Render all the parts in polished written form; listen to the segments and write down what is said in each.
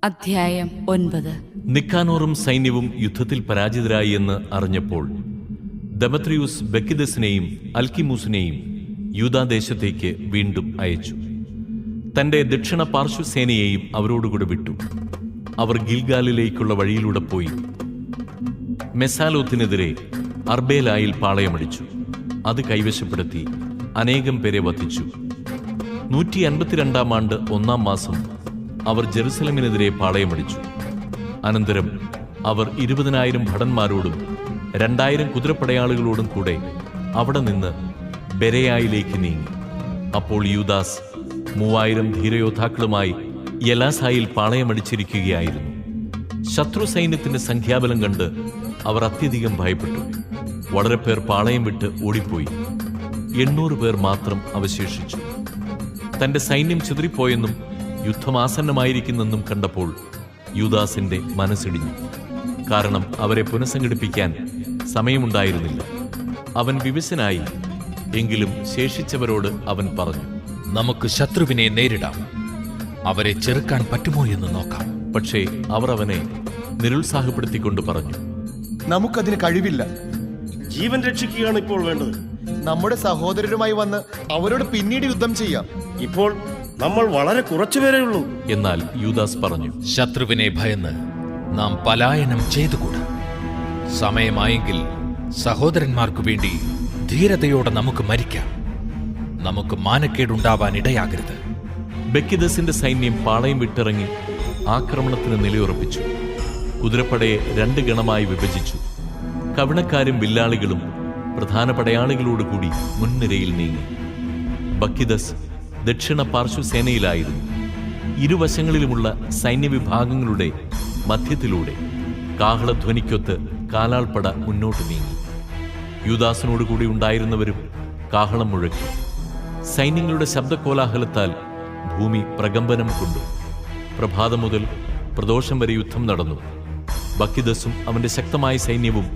അധ്യായം 9. നിക്കാനോറും സൈന്യവും യുദ്ധത്തിൽ പരാജിതരായി എന്ന് അറിഞ്ഞപ്പോൾ ദെമത്രിയൂസ് ബക്കിദസിനെയും അൽക്കിമൂസിനെയും യൂദാദേശത്തേക്ക് വീണ്ടും അയച്ചു. തന്റെ ദക്ഷിണ പാർശ്വസേനയെയും അവരോടുകൂടെ വിട്ടു. അവർ ഗിൽഗാലിലേക്കുള്ള വഴിയിലൂടെ പോയി മെസാലോത്തിനെതിരെ അർബേലായിൽ പാളയമടിച്ചു. അത് കൈവശപ്പെടുത്തി അനേകം പേരെ വധിച്ചു. 152-ാം ആണ്ട് 1-ാം മാസം അവർ ജെറുസലമിനെതിരെ പാളയമടിച്ചു. അനന്തരം അവർ 20,000 ഭടന്മാരോടും 2,000 കുതിരപ്പടയാളികളോടും കൂടെ അവിടെ നിന്ന് ബെരയായിലേക്ക് നീങ്ങി. അപ്പോൾ യൂദാസ് 3,000 ധീരയോദ്ധാക്കളുമായി യലാസായിൽ പാളയമടിച്ചിരിക്കുകയായിരുന്നു. ശത്രു സൈന്യത്തിന്റെ സംഖ്യാബലം കണ്ട് അവർ അത്യധികം ഭയപ്പെട്ടു. വളരെ പേർ പാളയം വിട്ട് ഓടിപ്പോയി. 800 പേർ മാത്രം അവശേഷിച്ചു. തന്റെ സൈന്യം ചിതറിപ്പോയെന്നും യുദ്ധമാസന്നമായിരിക്കുന്നെന്നും കണ്ടപ്പോൾ യൂദാസിന്റെ മനസ്സിടിഞ്ഞു. കാരണം അവരെ പുനഃസംഘടിപ്പിക്കാൻ സമയമുണ്ടായിരുന്നില്ല. അവൻ വിവശനായി. എങ്കിലും ശേഷിച്ചവരോട് അവൻ പറഞ്ഞു, നമുക്ക് ശത്രുവിനെ നേരിടാം. അവരെ ചെറുക്കാൻ പറ്റുമോ എന്ന് നോക്കാം. പക്ഷേ അവർ അവനെ നിരുത്സാഹപ്പെടുത്തിക്കൊണ്ട് പറഞ്ഞു, നമുക്കതിന് കഴിവില്ല. ജീവൻ രക്ഷിക്കുകയാണ് ഇപ്പോൾ വേണ്ടത്. നമ്മുടെ സഹോദരരുമായി വന്ന് അവരോട് പിന്നീട് യുദ്ധം ചെയ്യാം. ഇപ്പോൾ നമ്മൾ വളരെ കുറച്ചുപേരേ ഉള്ളൂ. എന്നാൽ യൂദാസ് പറഞ്ഞു, ശത്രുവിനെ ഭയന്ന് നാം പലായനം ചെയ്തുകൂടാ. സമയമായെങ്കിൽ സഹോദരന്മാർക്കു വേണ്ടി ധീരതയോടെ നമുക്ക് മരിക്കാം. നമുക്ക് മാനക്കേടുണ്ടാവാൻ ഇടയാകരുത്. ബക്കിദസിന്റെ സൈന്യം പാളയം വിട്ടിറങ്ങി ആക്രമണത്തിന് നിലയുറപ്പിച്ചു. കുതിരപ്പടയെ 2 ഗണമായി വിഭജിച്ചു. കവിണക്കാരും വില്ലാളികളും പ്രധാന പടയാളികളോടുകൂടി മുൻനിരയിൽ നീങ്ങി. ബക്കിദസ് ദക്ഷിണ പാർശ്വസേനയിലായിരുന്നു. ഇരുവശങ്ങളിലുമുള്ള സൈന്യവിഭാഗങ്ങളുടെ മധ്യത്തിലൂടെ കാഹളധ്വനിക്കൊത്ത് കാലാൾപ്പട മുന്നോട്ട് നീങ്ങി. യൂദാസിനോടുകൂടി ഉണ്ടായിരുന്നവരും കാഹളം മുഴക്കി. സൈന്യങ്ങളുടെ ശബ്ദകോലാഹലത്താൽ ഭൂമി പ്രകമ്പനം കൊണ്ടു. പ്രഭാതം മുതൽ പ്രദോഷം വരെ യുദ്ധം നടന്നു. ബക്കിദസും അവന്റെ ശക്തമായ സൈന്യവും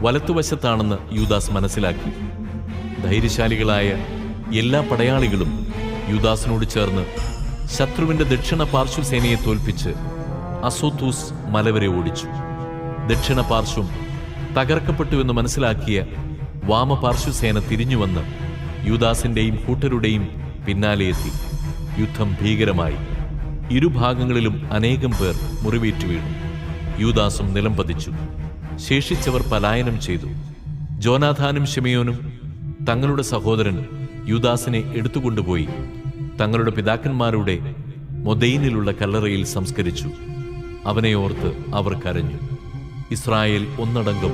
വലത്തുവശത്താണെന്ന് യൂദാസ് മനസ്സിലാക്കി. ധൈര്യശാലികളായ എല്ലാ പടയാളികളും യൂദാസിനോട് ചേർന്ന് ശത്രുവിന്റെ ദക്ഷിണ പാർശ്വസേനയെ തോൽപ്പിച്ച് അസോത്തൂസ് മലവരെ ഓടിച്ചു. ദക്ഷിണ പാർശ്വം തകർക്കപ്പെട്ടുവെന്ന് മനസ്സിലാക്കിയ വാമപാർശ്വസേന തിരിഞ്ഞുവന്ന് യൂദാസിന്റെയും കൂട്ടരുടെയും പിന്നാലെയെത്തി. യുദ്ധം ഭീകരമായി. ഇരുഭാഗങ്ങളിലും അനേകം പേർ മുറിവേറ്റു വീണു. യൂദാസും നിലം പതിച്ചു. ശേഷിച്ചവർ പലായനം ചെയ്തു. ജോനാഥാനും ശിമെയോനും തങ്ങളുടെ സഹോദരൻ യൂദാസിനെ എടുത്തുകൊണ്ടുപോയി തങ്ങളുടെ പിതാക്കന്മാരുടെ മൊദൈനിലുള്ള കല്ലറയിൽ സംസ്കരിച്ചു. അവനെ ഓർത്ത് അവർ കരഞ്ഞു. ഇസ്രായേൽ ഒന്നടങ്കം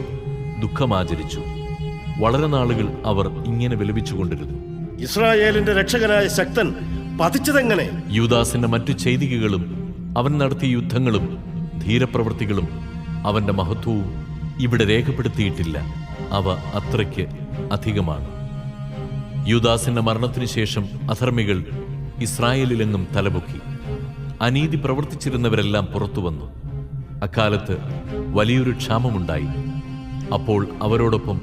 ദുഃഖമാചരിച്ചു. വളരെ നാളുകൾ അവർ ഇങ്ങനെ വിലപിച്ചുകൊണ്ടിരുന്നു. ഇസ്രായേലിന്റെ രക്ഷകനായ ശക്തൻ പതിച്ചതെങ്ങനെ? യൂദാസിന്റെ മറ്റു ചെയ്തികളും അവൻ നടത്തിയ യുദ്ധങ്ങളും ധീരപ്രവൃത്തികളും അവന്റെ മഹത്വവും ഇവിടെ രേഖപ്പെടുത്തിയിട്ടില്ല. അവ അത്രയ്ക്ക് അധികമാണ്. യൂദാസിന്റെ മരണത്തിനു ശേഷം അധർമ്മികൾ ഇസ്രായേലിലെങ്ങും തലപൊക്കി. അനീതി പ്രവർത്തിച്ചിരുന്നവരെല്ലാം പുറത്തു വന്നു. അക്കാലത്ത് വലിയൊരു ക്ഷാമമുണ്ടായി. അപ്പോൾ അവരോടൊപ്പം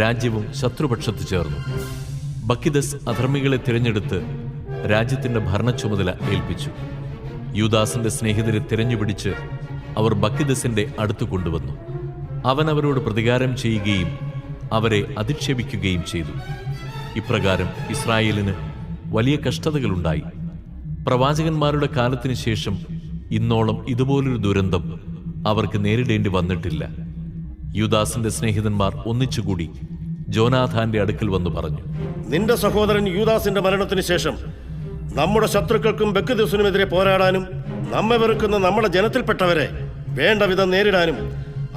രാജ്യവും ശത്രുപക്ഷത്ത് ചേർന്നു. ബക്കിദസ് അധർമ്മികളെ തിരഞ്ഞെടുത്ത് രാജ്യത്തിന്റെ ഭരണച്ചുമതല ഏൽപ്പിച്ചു. യൂദാസിന്റെ സ്നേഹിതരെ തിരഞ്ഞുപിടിച്ച് അവർ ബക്കിദസിന്റെ അടുത്ത് കൊണ്ടുവന്നു. അവൻ അവരോട് പ്രതികാരം ചെയ്യുകയും അവരെ അധിക്ഷേപിക്കുകയും ചെയ്തു. ഇപ്രകാരം ഇസ്രായേലിന് വലിയ കഷ്ടതകളുണ്ടായി. പ്രവാചകന്മാരുടെ കാലത്തിന് ശേഷം ഇന്നോളം ഇതുപോലൊരു ദുരന്തം അവർക്ക് നേരിടേണ്ടി വന്നിട്ടില്ല. യൂദാസിന്റെ സ്നേഹിതന്മാർ ഒന്നിച്ചുകൂടി ജോനാഥാന്റെ അടുക്കൽ വന്നു പറഞ്ഞു, നിന്റെ സഹോദരൻ യൂദാസിന്റെ മരണത്തിന് ശേഷം നമ്മുടെ ശത്രുക്കൾക്കും ബക്കിദസിനുമെതിരെ പോരാടാനും നമ്മെ വെറുക്കുന്ന നമ്മുടെ ജനത്തിൽപ്പെട്ടവരെ വേണ്ട വിധം നേരിടാനും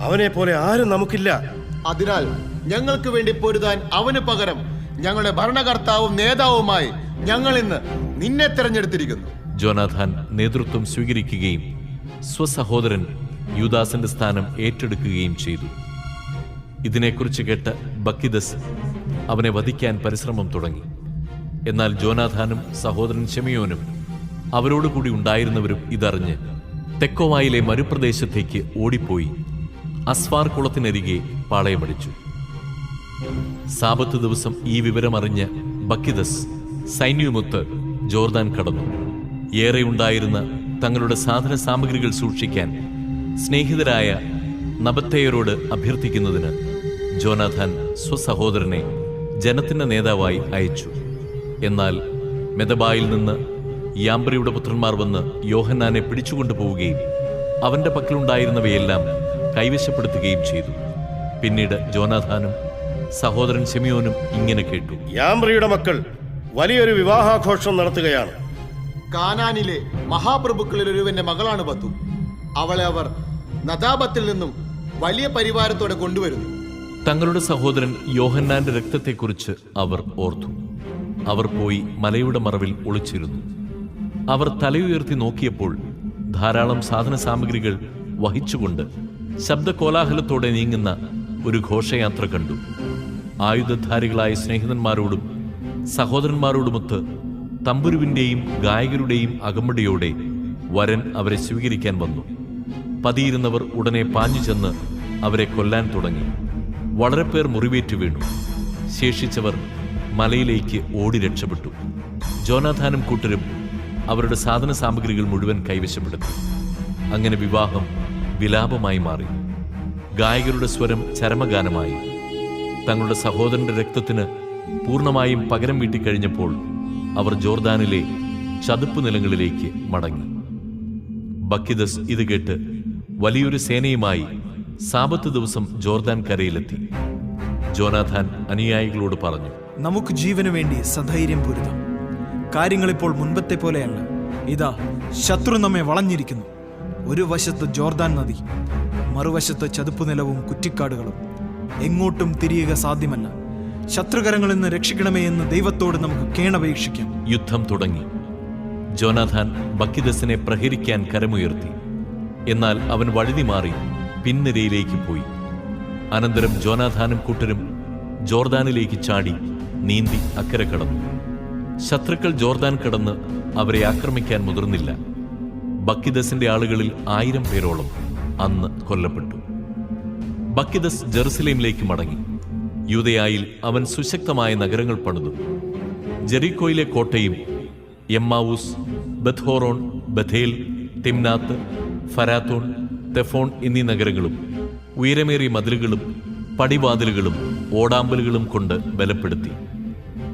അവനെ പോലെ ആരും നമുക്കില്ല. അതിനാൽ ഞങ്ങൾക്ക് വേണ്ടി പൊരുതാൻ അവന് പകരം ഞങ്ങളുടെ ഭരണകർത്താവും നേതാവുമായി ഞങ്ങൾ ഇന്ന് നിന്നെ തെരഞ്ഞെടുത്തിരിക്കുന്നു. ജോനാഥാൻ നേതൃത്വം സ്വീകരിക്കുകയും സ്വസഹോദരൻ യൂദാസിന്റെ സ്ഥാനം ഏറ്റെടുക്കുകയും ചെയ്തു. ഇതിനെക്കുറിച്ച് കേട്ട ബക്കിദസ് അവനെ വധിക്കാൻ പരിശ്രമം തുടങ്ങി. എന്നാൽ ജോനാഥാനും സഹോദരൻ ശിമെയോനും അവരോടുകൂടി ഉണ്ടായിരുന്നവരും ഇതറിഞ്ഞ് തെക്കോവായിലെ മരുപ്രദേശത്തേക്ക് ഓടിപ്പോയി അസ്ഫാർ കുളത്തിനരികെ പാളയമടിച്ചു. സാബത്ത് ദിവസം ഈ വിവരമറിഞ്ഞ ബക്കിദസ് സൈന്യവുമൊത്ത് ജോർദാൻ കടന്നു. ഏറെ ഉണ്ടായിരുന്ന തങ്ങളുടെ സാധന സാമഗ്രികൾ സൂക്ഷിക്കാൻ സ്നേഹിതരായ നബത്തേയരോട് അഭ്യർത്ഥിക്കുന്നതിന് ജോനാഥാൻ സ്വസഹോദരനെ ജനത്തിന്റെ നേതാവായി അയച്ചു. എന്നാൽ മെദബായിൽ നിന്ന് യാംബ്രയുടെ പുത്രന്മാർ വന്ന് യോഹന്നാനെ പിടിച്ചുകൊണ്ടുപോവുകയും അവന്റെ പക്കലുണ്ടായിരുന്നവയെല്ലാം കൈവശപ്പെടുത്തുകയും ചെയ്തു. പിന്നീട് ജോനാഥാനും സഹോദരൻ ശിമിയോനും ഇങ്ങനെ കേട്ടു: യാംബ്രയുടെ മക്കൾ വലിയൊരു വിവാഹാഘോഷം നടത്തുകയാണ്. കാനാനിലെ മഹാപ്രഭുക്കളിൽ ഒരുവന്റെ മകളാണ് ബത്തു. അവളെ അവർ നദാബത്തിൽ നിന്നും വലിയ പരിവാരത്തോടെ കൊണ്ടുവരുന്നു. തങ്ങളുടെ സഹോദരൻ യോഹന്നാന്റെ രക്തത്തെക്കുറിച്ച് അവർ ഓർത്തു. അവർ പോയി മലയുടെ മറവിൽ ഒളിച്ചിരുന്നു. അവർ തലയുയർത്തി നോക്കിയപ്പോൾ ധാരാളം സാധന സാമഗ്രികൾ വഹിച്ചുകൊണ്ട് ശബ്ദകോലാഹലത്തോടെ നീങ്ങുന്ന ഒരു ഘോഷയാത്ര കണ്ടു. ആയുധധാരികളായ സ്നേഹിതന്മാരോടും സഹോദരന്മാരോടുമൊത്ത് തമ്പുരുവിന്റെയും ഗായകരുടെയും അകമ്പടിയോടെ വരൻ അവരെ സ്വീകരിക്കാൻ വന്നു. പതിയിരുന്നവർ ഉടനെ പാഞ്ഞു ചെന്ന് അവരെ കൊല്ലാൻ തുടങ്ങി. വളരെ പേർ മുറിവേറ്റു വീണു. ശേഷിച്ചവർ മലയിലേക്ക് ഓടി രക്ഷപ്പെട്ടു. ജോനാഥാനും കൂട്ടരും അവരുടെ സാധന സാമഗ്രികൾ മുഴുവൻ കൈവശപ്പെടുത്തി. അങ്ങനെ വിവാഹം വിലാപമായി മാറി. ഗായകരുടെ സ്വരം ചരമഗാനമായി. തങ്ങളുടെ സഹോദരന്റെ രക്തത്തിന് പൂർണ്ണമായും പകരം വീട്ടിക്കഴിഞ്ഞപ്പോൾ അവർ ജോർദാനിലെ ചതുപ്പ് നിലങ്ങളിലേക്ക് മടങ്ങി. ബക്കിദസ് ഇത് കേട്ട് വലിയൊരു സേനയുമായി സാബത്ത് ദിവസം ജോർദാൻ കരയിലെത്തി. ജോനാഥാൻ അനുയായികളോട് പറഞ്ഞു: നമുക്ക് ജീവനു വേണ്ടി സധൈര്യം പൊരുതാം. കാര്യങ്ങളിപ്പോൾ മുൻപത്തെ പോലെയല്ല. ഇതാ, ശത്രു നമ്മെ വളഞ്ഞിരിക്കുന്നു. ഒരു വശത്ത് ജോർദാൻ നദി, മറുവശത്ത് ചതുപ്പുനിലവും കുറ്റിക്കാടുകളും. എങ്ങോട്ടും തിരിയുക സാധ്യമല്ല. ശത്രുകരങ്ങളിൽ നിന്ന് രക്ഷിക്കണമേ എന്ന് ദൈവത്തോട് നമുക്ക് കേണപേക്ഷിക്കാം. യുദ്ധം തുടങ്ങി. ജോനാഥാൻ ബക്കിദസിനെ പ്രഹരിക്കാൻ കരമുയർത്തി. എന്നാൽ അവൻ വഴുതി മാറി പിൻനിരയിലേക്ക് പോയി. അനന്തരം ജോനാഥാനും കൂട്ടരും ജോർദാനിലേക്ക് ചാടി നീന്തി അക്കരെ കടന്നു. ശത്രുക്കൾ ജോർദാൻ കടന്ന് അവരെ ആക്രമിക്കാൻ മുതിർന്നില്ല. ബക്കിദസിന്റെ ആളുകളിൽ 1000 പേരോളം അന്ന് കൊല്ലപ്പെട്ടു. ബക്കിദസ് ജെറുസലേമിലേക്ക് മടങ്ങി. യൂദയായിൽ അവൻ സുശക്തമായ നഗരങ്ങൾ പണിതു. ജെറിക്കോയിലെ കോട്ടയും എമ്മാവൂസ്, ബത്ഹോറോൺ, ബഥേൽ, തിംനാത്ത്, ഫരാത്തോൺ, തെഫോൺ എന്നീ നഗരങ്ങളും ഉയരമേറിയ മതിലുകളും പടിവാതിലുകളും ഓടാമ്പലുകളും കൊണ്ട് ബലപ്പെടുത്തി.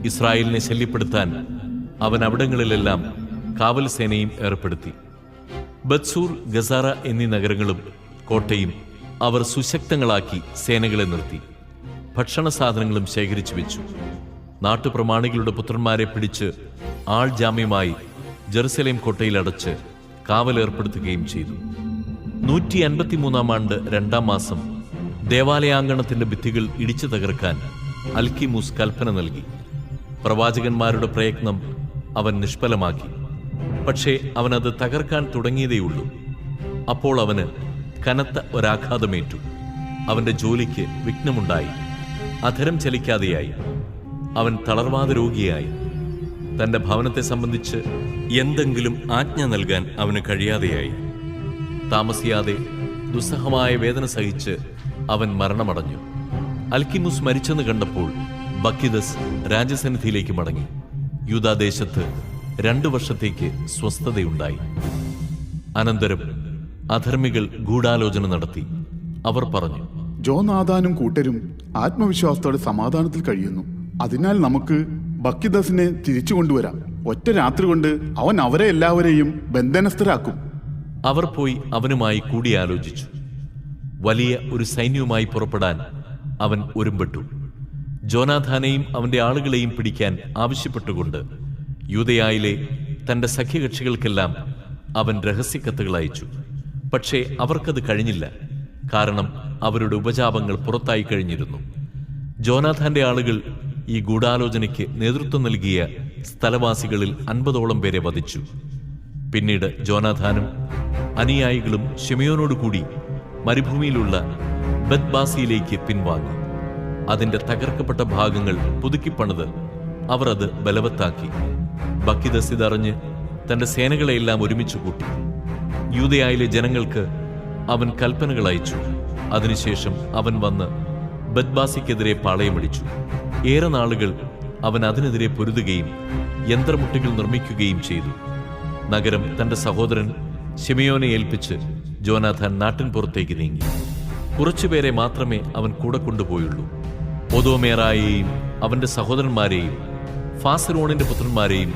ഇസ്രായേലിനെ ശല്യപ്പെടുത്താൻ അവൻ അവിടങ്ങളിലെല്ലാം കാവൽ സേനയും ഏർപ്പെടുത്തി. ബത്സൂർ, ഗസാറ എന്നീ നഗരങ്ങളും കോട്ടയും അവർ സുശക്തങ്ങളാക്കി സേനകളെ നിർത്തി. ഭക്ഷണ സാധനങ്ങളും ശേഖരിച്ചു വെച്ചു. നാട്ടുപ്രമാണികളുടെ പുത്രന്മാരെ പിടിച്ച് ആൾ ജാമ്യമായി ജെറുസലേം കോട്ടയിൽ അടച്ച് കാവലേർപ്പെടുത്തുകയും ചെയ്തു. 153 ആണ്ട് 2-ാം മാസം ദേവാലയാങ്കണത്തിന്റെ ഭിത്തികൾ ഇടിച്ചു തകർക്കാൻ അൽക്കിമൂസ് കൽപ്പന നൽകി. പ്രവാചകന്മാരുടെ പ്രയത്നം അവൻ നിഷ്ഫലമാക്കി. പക്ഷേ അവനത് തകർക്കാൻ തുടങ്ങിയതേയുള്ളൂ. അപ്പോൾ അവന് കനത്ത ഒരാഘാതമേറ്റു. അവന്റെ ജോലിക്ക് വിഘ്നമുണ്ടായി. അധരം ചലിക്കാതെയായി. അവൻ തളർവാദ രോഗിയായി. തന്റെ ഭവനത്തെ സംബന്ധിച്ച് എന്തെങ്കിലും ആജ്ഞ നൽകാൻ അവന് കഴിയാതെയായി. താമസിയാതെ ദുസ്സഹമായ വേദന സഹിച്ച് അവൻ മരണമടഞ്ഞു. അൽക്കിമുസ് മരിച്ചെന്ന് കണ്ടപ്പോൾ ബക്കിദസ് രാജസന്നിധിയിലേക്ക് മടങ്ങി. യൂദാദേശത്ത് 2 വർഷത്തേക്ക് സ്വസ്ഥതയുണ്ടായി. അനന്തരം അധർമ്മികൾ ഗൂഢാലോചന നടത്തി. അവർ പറഞ്ഞു: ജോനാഥാനും കൂട്ടരും ആത്മവിശ്വാസത്തോടെ സമാധാനത്തിൽ കഴിയുന്നു. അതിനാൽ നമുക്ക് ബക്കിദസിനെ തിരിച്ചു കൊണ്ടുവരാം. ഒറ്റ രാത്രി കൊണ്ട് അവൻ അവരെ എല്ലാവരെയും ബന്ധനസ്ഥരാക്കും. അവർ പോയി അവനുമായി കൂടിയാലോചിച്ചു. വലിയ ഒരു സൈന്യവുമായി പുറപ്പെടാൻ അവൻ ഒരുമ്പെട്ടു. ജോനാഥാനെയും അവന്റെ ആളുകളെയും പിടിക്കാൻ ആവശ്യപ്പെട്ടുകൊണ്ട് യൂദയായിലെ തന്റെ സഖ്യകക്ഷികൾക്കെല്ലാം അവൻ രഹസ്യക്കത്തുകൾ അയച്ചു. പക്ഷേ അവർക്കത് കഴിഞ്ഞില്ല. കാരണം അവരുടെ ഉപജാപങ്ങൾ പുറത്തായി കഴിഞ്ഞിരുന്നു. ജോനാഥാന്റെ ആളുകൾ ഈ ഗൂഢാലോചനയ്ക്ക് നേതൃത്വം നൽകിയ സ്ഥലവാസികളിൽ 50ഓളം പേരെ വധിച്ചു. പിന്നീട് ജോനാഥാനും അനുയായികളും ശിമയോനോടുകൂടി മരുഭൂമിയിലുള്ള ബത്ബാസിയിലേക്ക് പിൻവാങ്ങി. അതിന്റെ തകർക്കപ്പെട്ട ഭാഗങ്ങൾ പുതുക്കിപ്പണിത് അവർ അത് ബലവത്താക്കി. ബക്കിദസ് ഇതറിഞ്ഞ് തന്റെ സേനകളെയെല്ലാം ഒരുമിച്ച് കൂട്ടി. യൂദയായിലെ ജനങ്ങൾക്ക് അവൻ കൽപ്പനകൾ അയച്ചു. അതിനുശേഷം അവൻ വന്ന് ബത്ബാസിക്കെതിരെ പാളയമടിച്ചു. ഏറെ നാളുകൾ അവൻ അതിനെതിരെ പൊരുതുകയും യന്ത്രമുട്ടികൾ നിർമ്മിക്കുകയും ചെയ്തു. നഗരം തന്റെ സഹോദരൻ ശിമെയോനെ ഏൽപ്പിച്ച് ജോനാഥാൻ നാട്ടിൻ പുറത്തേക്ക് നീങ്ങി. കുറച്ചുപേരെ മാത്രമേ അവൻ കൂടെ കൊണ്ടുപോയുള്ളൂ. ഒദോമേറായെയും അവന്റെ സഹോദരന്മാരെയും ഫാസരോണിന്റെ പുത്രന്മാരെയും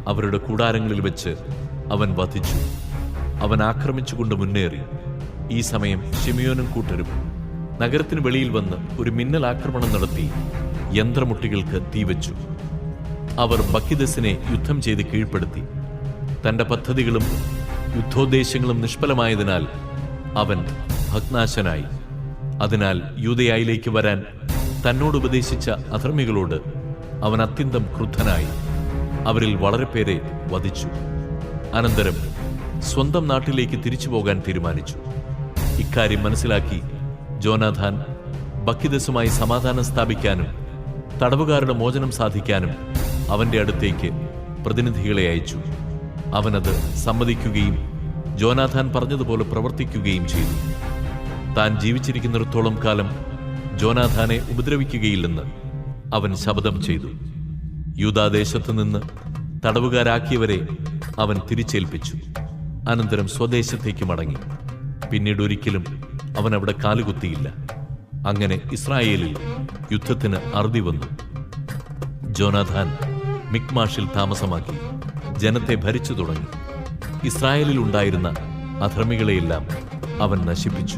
അവരുടെ കൂടാരങ്ങളിൽ വെച്ച് അവൻ വധിച്ചു. അവൻ ആക്രമിച്ചുകൊണ്ട് മുന്നേറി. ഈ സമയം ശിമെയോനും കൂട്ടരും നഗരത്തിന് വെളിയിൽ വന്ന് ഒരു മിന്നൽ ആക്രമണം നടത്തി യന്ത്രമുട്ടികൾക്ക് തീവച്ചു. അവർ ബക്കിദസിനെ യുദ്ധം ചെയ്ത് കീഴ്പ്പെടുത്തി. തന്റെ പദ്ധതികളും യുദ്ധോദ്ദേശങ്ങളും നിഷ്ഫലമായതിനാൽ അവൻ ഭഗ്നാശനായി. അതിനാൽ യൂദയായിലേക്ക് വരാൻ തന്നോട് ഉപദേശിച്ച അധർമ്മികളോട് അവൻ അത്യന്തം ക്രുദ്ധനായി. അവരിൽ വളരെ പേരെ വധിച്ചു. അനന്തരം സ്വന്തം നാട്ടിലേക്ക് തിരിച്ചു പോകാൻ തീരുമാനിച്ചു. ഇക്കാര്യം മനസ്സിലാക്കി ജോനാഥാൻ ബക്കിദസുമായി സമാധാനം സ്ഥാപിക്കാനും തടവുകാരുടെ മോചനം സാധിക്കാനും അവന്റെ അടുത്തേക്ക് പ്രതിനിധികളെ അയച്ചു. അവനത് സമ്മതിക്കുകയും ജോനാഥാൻ പറഞ്ഞതുപോലെ പ്രവർത്തിക്കുകയും ചെയ്തു. താൻ ജീവിച്ചിരിക്കുന്നിടത്തോളം കാലം ജോനാഥാനെ ഉപദ്രവിക്കുകയില്ലെന്ന് അവൻ ശപഥം ചെയ്തു. യൂദാദേശത്തു നിന്ന് തടവുകാരാക്കിയവരെ അവൻ തിരിച്ചേൽപ്പിച്ചു. അനന്തരം സ്വദേശത്തേക്ക് മടങ്ങി. പിന്നീട് ഒരിക്കലും അവൻ അവിടെ കാലുകുത്തിയില്ല. അങ്ങനെ ഇസ്രായേലിൽ യുദ്ധത്തിന് അറുതി വന്നു. ജോനാഥാൻ മിക്മാഷിൽ താമസമാക്കി ജനത്തെ ഭരിച്ചു തുടങ്ങി. ഇസ്രായേലിൽ ഉണ്ടായിരുന്ന അധർമ്മികളെയെല്ലാം അവൻ നശിപ്പിച്ചു.